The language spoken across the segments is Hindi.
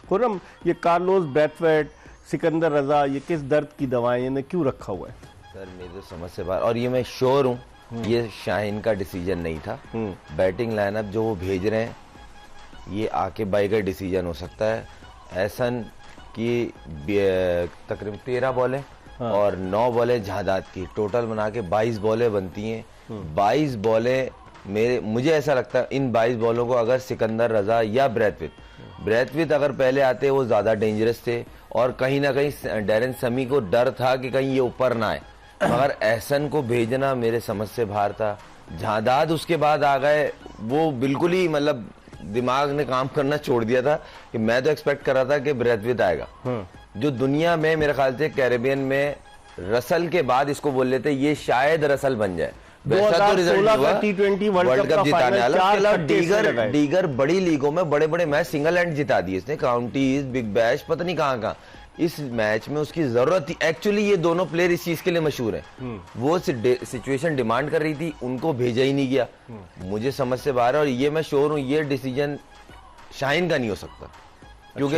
खुर्रम, ये कार्लोस ब्रैथवेट, सिकंदर रजा, ये किस दर्द की दवाएं इन्हें क्यों रखा हुआ है? सर मेरी तो समझ से बाहर, और ये मैं श्योर हूँ ये शाहीन का डिसीजन नहीं था। बैटिंग लाइनअप जो वो भेज रहे हैं ये आकिब भाई का डिसीजन हो सकता है। एहसन की तकरीबन 13 बॉलें और 9 बॉलें जहादात की, टोटल बना के 22 बॉलें बनती हैं। 22 बॉलें मुझे ऐसा लगता है इन 22 बॉलों को अगर सिकंदर रजा या ब्रैथवेट अगर पहले आते वो ज्यादा डेंजरस थे, और कहीं ना कहीं डैरेन समी को डर था कि कहीं ये ऊपर ना आए, मगर एहसन को भेजना मेरे समझ से बाहर था। जहादात उसके बाद आ गए, वो बिल्कुल ही मतलब दिमाग ने काम करना छोड़ दिया था कि मैं तो एक्सपेक्ट कर रहा था कि ब्रैथवेट आएगा, जो दुनिया में मेरे ख्याल से कैरेबियन में रसल के बाद इसको बोल लेते ये शायद रसल बन जाए। वैसा तो रिजल्ट हुआ, T20 वर्ल्ड कप जिताने वाला, दीगर बड़ी लीगों में बड़े बड़े मैच सिंगल हैंड जिता दिए इसने, काउंटीज, बिग बैश, पता नहीं कहाँ। इस मैच में उसकी जरूरत थी एक्चुअली, ये दोनों प्लेयर इस चीज के लिए मशहूर हैं। वो सिचुएशन डिमांड कर रही थी, उनको भेजा ही नहीं गया, मुझे समझ से बाहर है। और ये मैं श्योर हूँ ये डिसीजन शाहीन का नहीं हो सकता, क्योंकि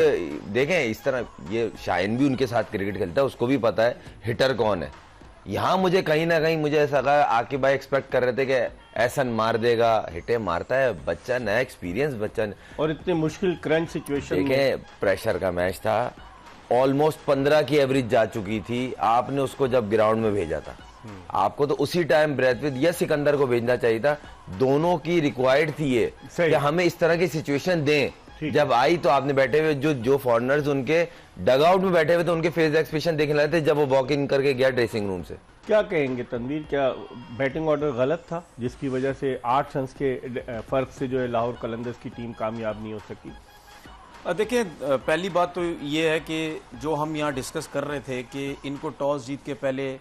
देखें इस तरह ये शाहीन भी उनके साथ क्रिकेट खेलता है, उसको भी पता है हिटर कौन है। यहाँ मुझे कहीं ना कहीं मुझे ऐसा लगा आकिब भाई एक्सपेक्ट कर रहे थे कि एहसन मार देगा, हिटे मारता है बच्चा, नया एक्सपीरियंस बच्चा, और इतने मुश्किल क्रंच सिचुएशन देखें प्रेशर का मैच था, ऑलमोस्ट 15 की एवरेज जा चुकी थी, आपने उसको जब ग्राउंड में भेजा था, आपको तो उसी टाइम ब्रैथवेट या सिकंदर को भेजना चाहिए था। दोनों की रिक्वायर्ड थी ये कि हमें इस तरह की सिचुएशन दें। जब आई तो आपने बैठे हुए जो फॉरनर्स उनके डगआउट में बैठे हुए थे उनके फेस एक्सप्रेशन देखने लगे थे जब वो वॉक इन करके गया ड्रेसिंग रूम से। क्या कहेंगे तनवीर, क्या बैटिंग ऑर्डर गलत था जिसकी वजह से 8 रन के फर्क से जो है लाहौर कलंदर्स की टीम कामयाब नहीं हो सकी? देखिए पहली बात तो ये है कि जो हम यहाँ डिस्कस कर रहे थे कि इनको टॉस जीत के पहले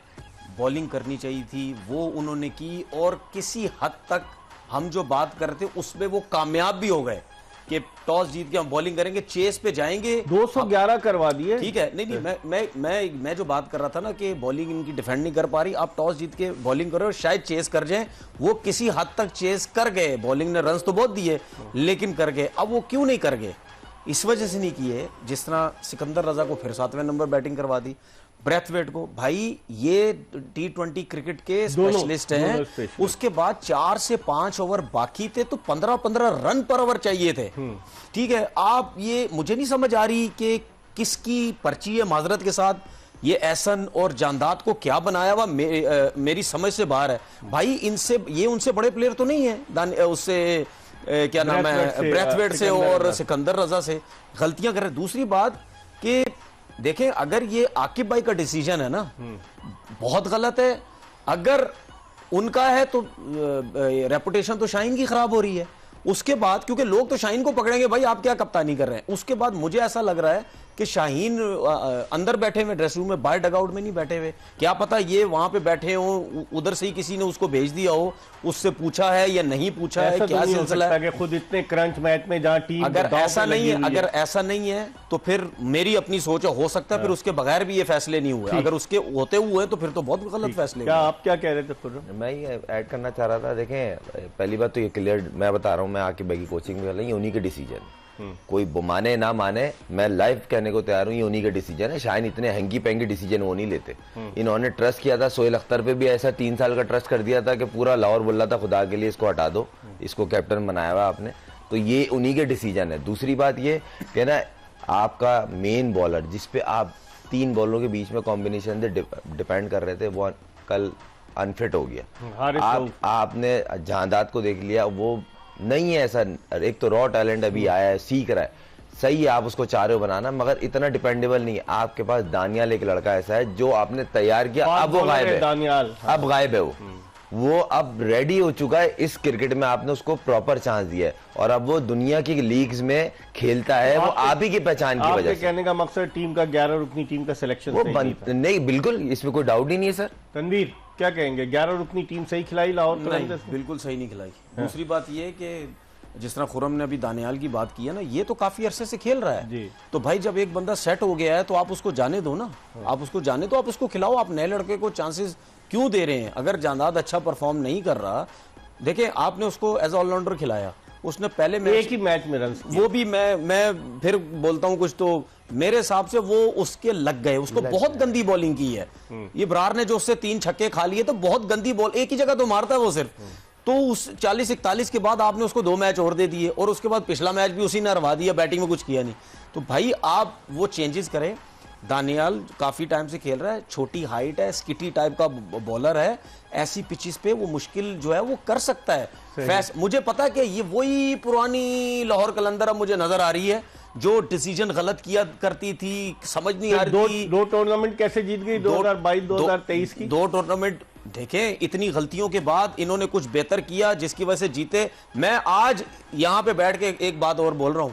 बॉलिंग करनी चाहिए थी, वो उन्होंने की, और किसी हद तक हम जो बात कर रहे थे उसमें वो कामयाब भी हो गए कि टॉस जीत के हम बॉलिंग करेंगे, चेस पे जाएंगे, 211 करवा दिए। ठीक है, नहीं मैं जो बात कर रहा था ना कि बॉलिंग इनकी डिफेंड नहीं कर पा रही, आप टॉस जीत के बॉलिंग करो और शायद चेस कर जाएं। वो किसी हद तक चेस कर गए, बॉलिंग ने रन्स तो बहुत दिए लेकिन कर गए। अब वो क्यों नहीं कर गए, इस वजह से नहीं किए जिस तरह सिकंदर रजा को फिर 7वें नंबर बैटिंग करवा दी, ब्रैथवेट को, भाई ये T20 क्रिकेट के स्पेशलिस्ट हैं। उसके बाद 4 से 5 ओवर बाकी थे तो 15-15 रन पर ओवर चाहिए थे। ठीक है, आप ये मुझे नहीं समझ आ रही कि किसकी पर्ची है, माजरत के साथ, ये एहसन और जानदात को क्या बनाया हुआ मेरी समझ से बाहर है। भाई इनसे ये उनसे बड़े प्लेयर तो नहीं है, उससे क्या नाम है, ब्रैथवेट से और सिकंदर रजा से गलतियां कर रहे। दूसरी बात कि देखें अगर ये आकिब भाई का डिसीजन है ना बहुत गलत है, अगर उनका है तो रेपुटेशन तो शाहीन की खराब हो रही है। उसके बाद क्योंकि लोग तो शाहीन को पकड़ेंगे, भाई आप क्या कप्तानी कर रहे हैं। उसके बाद मुझे ऐसा लग रहा है कि शाहीन अंदर बैठे हुए ड्रेसिंग रूम में, बाहर डगआउट में नहीं बैठे हुए, क्या पता ये वहां पे बैठे हो, उधर से ही किसी ने उसको भेज दिया हो, उससे पूछा है या नहीं पूछा है, क्या सिलसिला है। खुद इतने क्रंच मैच में जहां टीम अगर ऐसा नहीं है तो फिर मेरी अपनी सोच हो सकता है फिर उसके बगैर भी ये फैसले नहीं हुए, अगर उसके होते हुए तो फिर तो बहुत गलत फैसले। क्या आप क्या कह रहे थे खुद? मैं ये ऐड करना चाह रहा था, देखें पहली बात तो ये क्लियर मैं बता रहा हूँ, मैं आकिब भाई की कोचिंग में ये उन्हीं के डिसीजन, कोई माने ना माने मैं लाइव कहने को तैयार हूँ, ये उन्हीं के डिसीजन है। शायद इतने हैंगी पेंगी डिसीजन वो नहीं लेते। इन्होंने ट्रस्ट किया था सोहेल अख्तर पे भी, ऐसा 3 साल का ट्रस्ट कर दिया था कि पूरा लाहौर बोल रहा था खुदा के लिए इसको हटा दो, इसको कैप्टन बनाया हुआ आपने, तो ये उन्हीं के डिसीजन है। दूसरी बात ये कि ना आपका मेन बॉलर जिसपे आप 3 बॉलरों के बीच में कॉम्बिनेशन से डिपेंड कर रहे थे वो कल अनफिट हो गया। आपने जहादात को देख लिया, वो नहीं है ऐसा, एक तो रॉ टैलेंट अभी आया है, सीख रहा है, सही है आप उसको चाह रहे हो बनाना, मगर इतना डिपेंडेबल नहीं है। आपके पास दानियाल एक लड़का ऐसा है जो आपने तैयार किया, अब वो गायब है, दानियाल अब गायब है, वो अब रेडी हो चुका है इस क्रिकेट में, आपने उसको प्रॉपर चांस दिया है और अब वो दुनिया की लीग्स में खेलता है, वो आप ही की पहचान की वजह से। कहने का मकसद टीम का 11 रुकनी टीम का सिलेक्शन वो नहीं, बिल्कुल इसमें कोई डाउट ही नहीं है सर। तनवीर क्या कहेंगे, 11 रुकनी टीम सही खिलाई लाहौर? बिल्कुल सही नहीं खिलाई। दूसरी बात ये कि जिस तरह खुर्रम ने अभी दानियाल की बात की है ना, ये तो काफी अरसे से खेल रहा है जी। तो भाई जब एक बंदा सेट हो गया है तो आप उसको जाने दो ना, आप उसको जाने दो, आप उसको खिलाओ, आप नए लड़के को चांसेस क्यों दे रहे हैं? अगर जानदाद अच्छा परफॉर्म नहीं कर रहा, देखिए आपने उसको एज ऑलराउंडर खिलाया, उसने पहले एक ही मैच में रन, वो भी मैं फिर बोलता हूं कुछ, तो मेरे हिसाब से वो उसके लग गए, उसको बहुत गंदी बॉलिंग की है। ये ब्रार ने जो उससे 3 छक्के खा लिए, तो बहुत गंदी बॉल, एक ही जगह तो मारता है वो सिर्फ। तो उस 40-41 के बाद आपने उसको 2 मैच और दे दिए, और उसके बाद पिछला मैच भी उसी ने हरवा दिया, बैटिंग में कुछ किया नहीं। तो भाई आप वो चेंजेस करें। दानियाल काफी टाइम से खेल रहा है, छोटी हाइट है, स्किटी टाइप का बॉलर है, ऐसी पिचेस पे वो मुश्किल जो है वो कर सकता है। मुझे पता है कि ये वही पुरानी लाहौर कलंदर अब मुझे नजर आ रही है, जो डिसीजन गलत किया करती थी, समझ नहीं आ रही थी। दो टूर्नामेंट कैसे जीत गई 2022-2023 की? 2 टूर्नामेंट देखें, इतनी गलतियों के बाद इन्होंने कुछ बेहतर किया जिसकी वजह से जीते। मैं आज यहां पे बैठ के एक बात और बोल रहा हूं,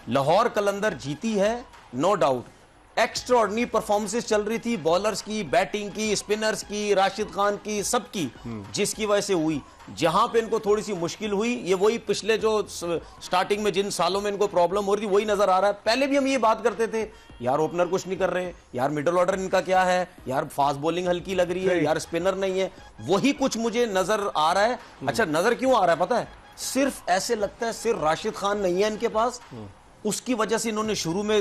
लाहौर कलंदर जीती है, नो डाउट। एक्स्ट्राऑर्डिनरी परफॉर्मेंसेस चल रही थी, बॉलर्स की, बैटिंग की, स्पिनर्स की, राशिद खान की, सबकी, जिसकी वजह से हुई। जहां पे इनको थोड़ी सी मुश्किल हुई, ये वही पिछले जो स्टार्टिंग में जिन सालों में इनको प्रॉब्लम हो रही थी वही नजर आ रहा है। पहले भी हम ये बात करते थे, यार ओपनर कुछ नहीं कर रहे, यार मिडिल ऑर्डर इनका क्या है, यार फास्ट बॉलिंग हल्की लग रही है, यार स्पिनर नहीं है, वही कुछ मुझे नजर आ रहा है। अच्छा, नजर क्यों आ रहा है पता है? सिर्फ ऐसे लगता है सिर्फ राशिद खान नहीं है इनके पास, उसकी वजह से इन्होंने शुरू में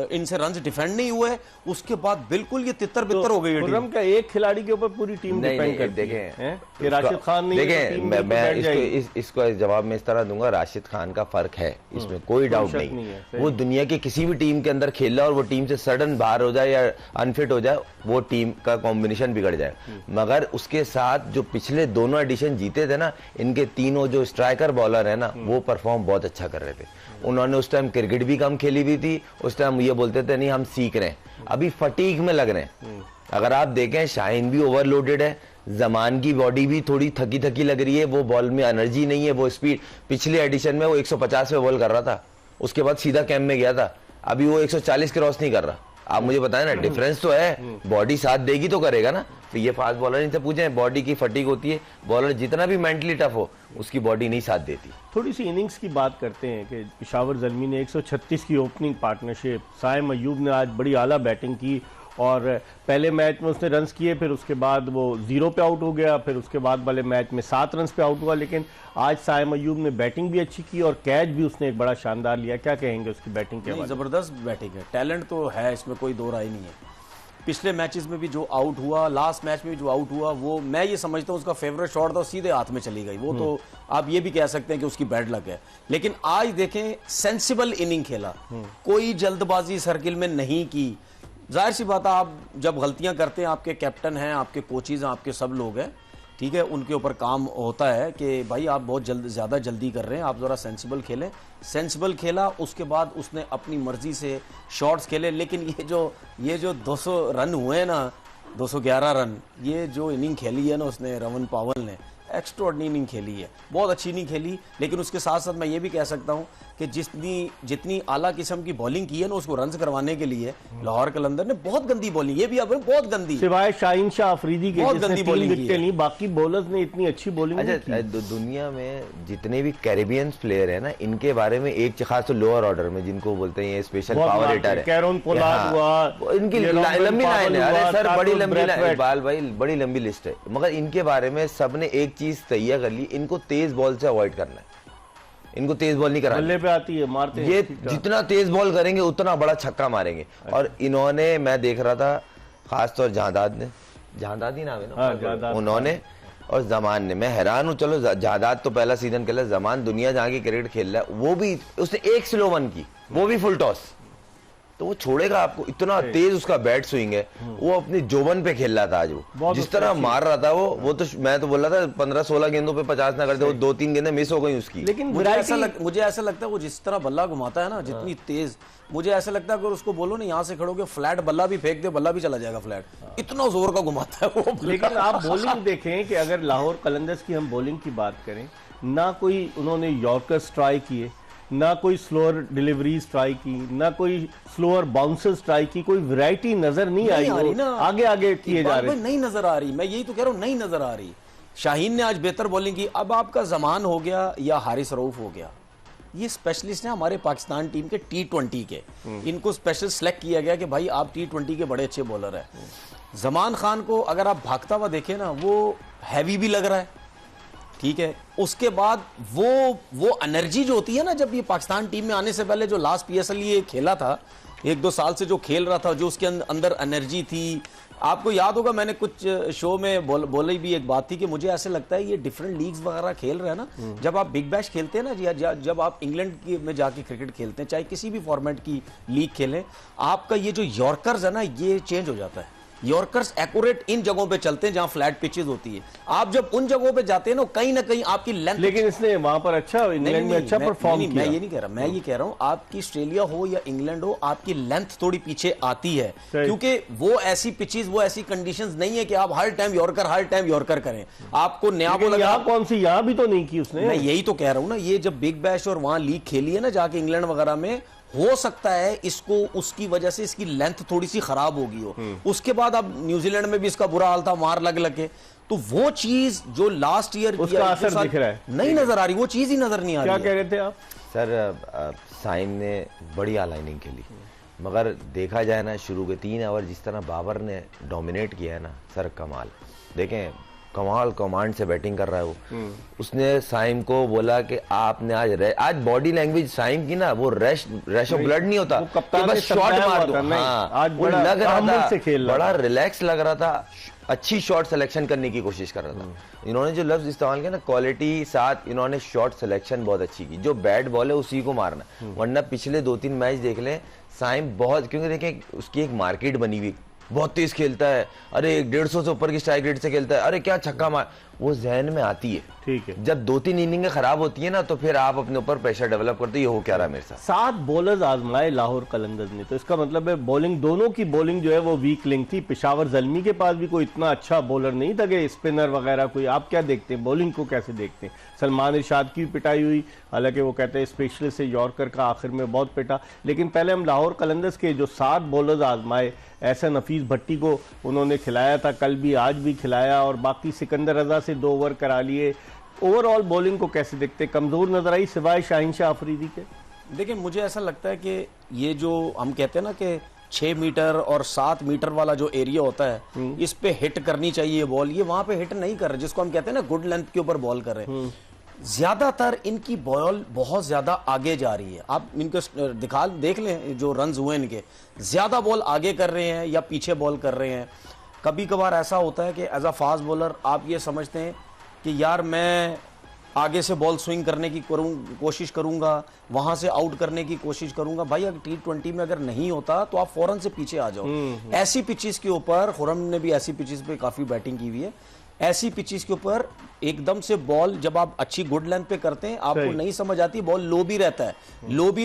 इनसे रन्स डिफेंड नहीं हुए, उसके बाद बिल्कुल ये तितर बितर हो गई। खुर्रम का एक खिलाड़ी के ऊपर पूरी टीम डिपेंड करती है कि राशिद खान नहीं, देखें मैं इसको जवाब में इस तरह दूंगा, राशिद खान का फर्क है, इसमें कोई डाउट नहीं है। वो दुनिया के किसी भी टीम के अंदर खेल रहा और वो टीम से सडन बाहर हो जाए या अनफिट हो जाए, वो टीम का कॉम्बिनेशन बिगड़ जाए। मगर उसके साथ जो पिछले दोनों एडिशन जीते थे ना, इनके तीनों जो स्ट्राइकर बॉलर है ना, वो परफॉर्म बहुत अच्छा कर रहे थे। उन्होंने उस टाइम क्रिकेट भी कम खेली हुई थी, उस टाइम ये बोलते थे नहीं हम सीख रहे हैं, अभी फटीक में लग रहे हैं। अगर आप देखें, शाहीन भी ओवरलोडेड है, जमान की बॉडी भी थोड़ी थकी थकी लग रही है, वो बॉल में एनर्जी नहीं है, वो स्पीड, पिछले एडिशन में वो 150 पे बॉल कर रहा था, उसके बाद सीधा कैंप में गया था, अभी वो 140 क्रॉस नहीं कर रहा। आप मुझे बताएं ना, डिफरेंस तो है, बॉडी साथ देगी तो करेगा ना। तो ये फास्ट बॉलर इनसे पूछें, बॉडी की फटीक होती है, बॉलर जितना भी मेंटली टफ हो उसकी बॉडी नहीं साथ देती। थोड़ी सी इनिंग्स की बात करते हैं कि पेशावर ज़ल्मी ने 136 की ओपनिंग पार्टनरशिप, साइम अयूब ने आज बड़ी आला बैटिंग की, और पहले मैच में उसने रन्स किए, फिर उसके बाद वो 0 पे आउट हो गया, फिर उसके बाद वाले मैच में 7 रन्स पे आउट हुआ। लेकिन आज साइम अयूब ने बैटिंग भी अच्छी की और कैच भी उसने एक बड़ा शानदार लिया। क्या कहेंगे उसकी बैटिंग के बारे में? जबरदस्त बैटिंग है, टैलेंट तो है, इसमें कोई दो राय नहीं है। पिछले मैचेस में भी जो आउट हुआ, लास्ट मैच में भी जो आउट हुआ, वो मैं ये समझता हूँ उसका फेवरेट शॉट था, सीधे हाथ में चली गई। वो तो आप ये भी कह सकते हैं कि उसकी बैड लक है। लेकिन आज देखें, सेंसिबल इनिंग खेला, कोई जल्दबाजी सर्किल में नहीं की। जाहिर सी बात है, आप जब गलतियां करते हैं, आपके कैप्टन हैं, आपके कोचेज हैं, आपके सब लोग हैं, ठीक है, उनके ऊपर काम होता है कि भाई आप बहुत ज़्यादा जल्दी कर रहे हैं, आप ज़रा सेंसिबल खेलें। सेंसिबल खेला, उसके बाद उसने अपनी मर्जी से शॉट्स खेले। लेकिन ये जो 200 रन हुए हैं ना, 211 रन, ये जो इनिंग खेली है ना उसने, रमन पावल ने एक्स्ट्राऑर्डिनरी इनिंग खेली है, बहुत अच्छी इनिंग खेली। लेकिन उसके साथ साथ मैं ये भी कह सकता हूँ कि जितनी आला किस्म की बॉलिंग की है ना, उसको रन्स करवाने के लिए लाहौर कलंदर ने बहुत गंदी बॉलिंग, ये भी अब बहुत गंदी, सिवाय शाहीन शाह अफरीदी के बहुत गंदी बॉलिंग की नहीं, बाकी बॉलर्स ने इतनी अच्छी बॉलिंग नहीं की। दुनिया में जितने भी कैरेबियन प्लेयर है ना, इनके बारे में एक खास तो लोअर ऑर्डर में जिनको बोलते हैं स्पेशल पावर हिटर है, कैरोन पोलार्ड हुआ, इनकी लंबी लाइन है। अरे सर, बड़ी लंबी लाइन, इकबाल भाई बड़ी लंबी लिस्ट है। मगर इनके बारे में सबने एक चीज तैयार कर ली, इनको तेज बॉल से अवॉइड करना है, इनको तेज बॉल नहीं करानी, बल्ले पे आती है, मारते हैं। ये जितना तेज बॉल करेंगे उतना बड़ा छक्का मारेंगे। और इन्होंने, मैं देख रहा था खासतौर जहादाद ही नाम है ना, उन्होंने और जमान ने, मैं हैरान हूँ। चलो जहादाद तो पहला सीजन खेला, जमान दुनिया जहाँ की क्रिकेट खेल रहा है, वो भी उसने एक स्लो वन की, वो भी फुल टॉस, तो वो छोड़ेगा आपको? इतना तेज उसका बैट स्विंग है। वो अपनी जोबन पे खेल रहा था आज, वो जिस तरह मार रहा था वो तो मैं तो बोल रहा था 15-16 गेंदों पे 50 ना करते, वो 2-3 गेंदें मिस हो गई उसकी। लेकिन मुझे ऐसा लगता है वो जिस तरह बल्ला घुमाता है ना, जितनी तेज, मुझे ऐसा लगता है अगर उसको बोलो ना यहाँ से खड़ोगे फ्लैट बल्ला भी फेंक दे, बल्ला भी चला जाएगा फ्लैट, इतना जोर का घुमाता है वो। लेकिन आप बॉलिंग देखें कि अगर लाहौर कलंदर्स की हम बॉलिंग की बात करें ना, कोई उन्होंने यॉर्कर्स ट्राई किए, ना कोई स्लोअर डिलीवरीज ट्राई की, ना कोई स्लोअर बाउंसर्स ट्राई की, कोई वैरायटी नजर नहीं आई ना, आगे आगे किए जा रहे, नहीं नजर आ रही। मैं यही तो कह रहा हूं, नहीं नजर आ रही। शाहीन ने आज बेहतर बॉलिंग की। अब आपका जमान हो गया या हारिस रऊफ हो गया, ये स्पेशलिस्ट हैं हमारे पाकिस्तान टीम के T20 के, इनको स्पेशल सेलेक्ट किया गया कि भाई आप T20 के बड़े अच्छे बॉलर हैं। जमान खान को अगर आप भागता हुआ देखें ना, वो हैवी भी लग रहा है, ठीक है, उसके बाद वो एनर्जी जो होती है ना, जब ये पाकिस्तान टीम में आने से पहले जो लास्ट पीएसएल ये खेला था, 1-2 साल से जो खेल रहा था, जो उसके अंदर एनर्जी थी, आपको याद होगा मैंने कुछ शो में बोली भी एक बात थी कि मुझे ऐसे लगता है ये डिफरेंट लीग्स वगैरह खेल रहे हैं ना, जब आप बिग बैश खेलते हैं ना, या जब आप इंग्लैंड में जाके क्रिकेट खेलते हैं, चाहे किसी भी फॉर्मेट की लीग खेलें, आपका ये जो यॉर्कर्स है ना, ये चेंज हो जाता है। यॉर्कर्स एक्यूरेट इन जगहों पे चलते हैं जहां फ्लैट पिचेस होती है। आप जब उन जगहों पे जाते हैं ना, कहीं ना कहीं आपकी लेंथ, लेकिन इसने वहां पर अच्छा इंग्लैंड में अच्छा परफॉर्म किया। मैं ये नहीं कह रहा, मैं ये कह रहा हूं आपकी ऑस्ट्रेलिया हो या इंग्लैंड हो, आपकी लेंथ थोड़ी पीछे आती है, क्योंकि वो ऐसी पिचेस, वो ऐसी कंडीशंस नहीं है कि आप हर टाइम यॉर्कर करें। आपको नया बोला, यहाँ कौन सी, यहाँ भी तो नहीं की उसने। मैं यही तो कह रहा हूं ना, ये जब बिग बैश और वहां लीग खेली है ना जाके इंग्लैंड वगैरह में, हो सकता है इसको उसकी वजह से इसकी लेंथ थोड़ी सी खराब होगी हो। उसके बाद अब न्यूजीलैंड में भी इसका बुरा हाल था, मार लग के, तो वो चीज जो लास्ट ईयर उसका असर दिख रहा है, नहीं नजर आ रही, वो चीज ही नजर नहीं आ रही। क्या कह रहे थे आप? सर साइम ने बड़ी इनिंग खेली, मगर देखा जाए ना, शुरू के 3 ओवर जिस तरह बाबर ने डोमिनेट किया है ना सर, कमाल। देखें कमाल कमांड से बैटिंग कर रहा है वो। उसने साइम को बोला कि आपने आज बॉडी लैंग्वेज साइम की ना, वो रश ऑफ ब्लड नहीं होता कि बस शॉट मार दो। हाँ, आज वो लग रहा था बड़ा रिलैक्स रिलैक्स लग रहा था, अच्छी शॉट सिलेक्शन करने की कोशिश कर रहा था। इन्होंने जो लफ्ज इस्तेमाल किया ना, क्वालिटी साथ, इन्होंने शॉट सिलेक्शन बहुत अच्छी की। जो बैट बॉल है उसी को मारना, वरना पिछले 2-3 मैच देख लें साइम बहुत, क्योंकि देखें उसकी एक मार्केट बनी हुई, बहुत तेज खेलता है, अरे 150 से ऊपर की स्ट्राइक रेट से खेलता है, अरे क्या छक्का मार, वो जहन में आती है। ठीक है, जब 2-3 इनिंगें खराब होती है ना, तो फिर आप अपने ऊपर प्रेशर डेवलप करते, ये हो क्या रहा मेरे साथ। 7 बॉलर्स आजमाए लाहौर कलंदर्स ने, तो इसका मतलब है बॉलिंग, दोनों की बॉलिंग जो है वो वीक लिंक थी। पेशावर ज़ल्मी के पास भी कोई इतना अच्छा बॉलर नहीं था कि स्पिनर वगैरह कोई। आप क्या देखते हैं, बॉलिंग को कैसे देखते हैं? सलमान इरशाद की पिटाई हुई, हालांकि वो कहते हैं स्पेशलिस्ट से यॉर्कर का आखिर में बहुत पिटा, लेकिन पहले हम लाहौर कलंदर्स के जो 7 बॉलर्स आजमाए, ऐसा नफीस भट्टी को उन्होंने खिलाया था, कल भी आज भी खिलाया, और बाकी सिकंदर रजा से 2 ओवर करा लिए। ओवरऑल बॉलिंग को कैसे देखते? कमजोर नजर आई सिवाय शाहीन शाह अफरीदी के? देखिए मुझे ऐसा लगता है कि ये जो हम कहते हैं ना कि 6 मीटर और 7 मीटर वाला जो एरिया होता है, इस पे हिट करनी चाहिए बॉल, ये वहां पे हिट नहीं कर रहे, जिसको हम कहते हैं ना गुड लेंथ के ऊपर बॉल कर रहे हैं। ज्यादातर इनकी बॉल बहुत ज्यादा आगे जा रही है। आप इनको देख लें जो रन्स हुए इनके, ज्यादा बॉल आगे कर रहे हैं या पीछे बॉल कर रहे हैं। कभी कभार ऐसा होता है कि एज अ फास्ट बॉलर आप ये समझते हैं कि यार मैं आगे से बॉल स्विंग करने की कोशिश करूंगा, वहां से आउट करने की कोशिश करूंगा। भाई अगर T20 में अगर नहीं होता तो आप फौरन से पीछे आ जाओ। ऐसी पिचेस के ऊपर, खुरम ने भी ऐसी पिचेस पे काफी बैटिंग की हुई है, ऐसी पिचेस के ऊपर एकदम से बॉल जब आप अच्छी गुड लेंथ पे करते हैं, आपको नहीं समझ आती, बॉल लो भी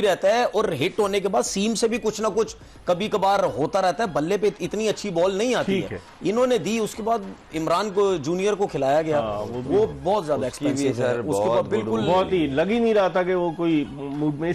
रहता है, और हिट होने के बाद सीम से भी कुछ ना कुछ कभी कभार होता रहता है, बल्ले पे इतनी अच्छी बॉल नहीं आती है। इन्होंने दी, उसके बाद इमरान को जूनियर को खिलाया गया, वो बहुत ज्यादा एक्सपेंसिव है, उसके बाद बिल्कुल बहुत ही लग ही नहीं रहा था कि वो कोई मूड में